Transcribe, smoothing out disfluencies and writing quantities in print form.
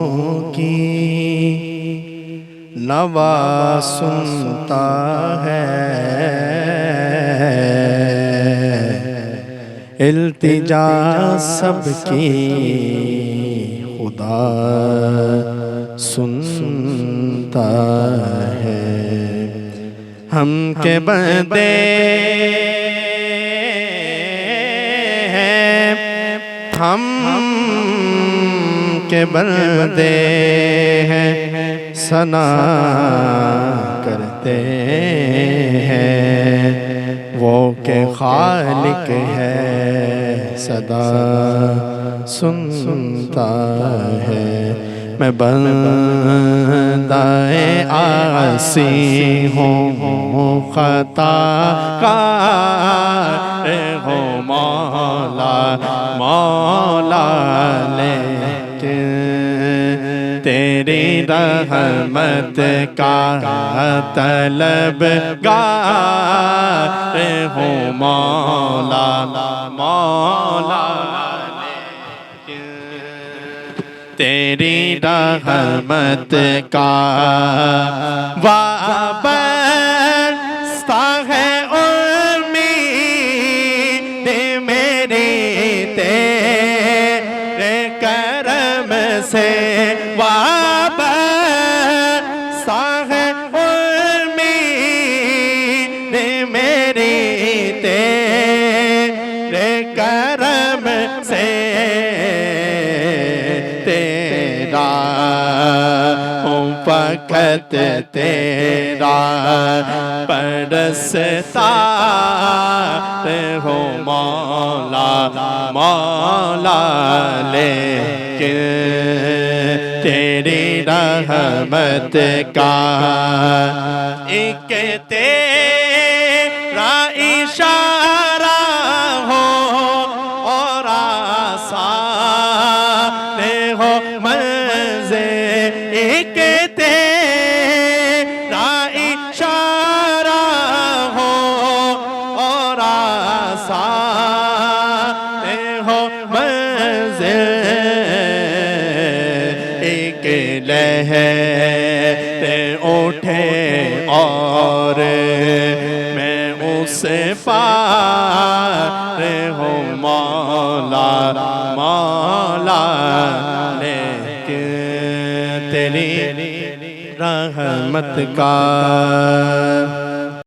کی نوا سنتا ہے، التجا سب کی خدا سنتا ہے۔ ہم کے بندے ہیں، ہم کے بندے ہیں، ثنا کرتے ہیں، وہ کہ خالق ہے صدا سنتا ہے۔ میں بندہ عاصی ہوں، خطا کار ہوں، مولا مولا لیکن تیری رحمت کا طلبگار ہوں، مولا مولا لیکن تیری رحمت کا وابستہ ہے امید میری تیرے کرم سے، وابستہ ہے امید میری تیرے کرم سے، فقط تیرا پرستار ہوں، مولا مولا لیکن تیری رحمت کا ایک تیرا اشارہ ہو اور آسان ہو منزل، ایک تیرا اشارہ ہو اور آسان ہو منزل، ایک لہر اٹھے اور میں اس پار ہوں، مولا مولا لیکن تیری رحمت کا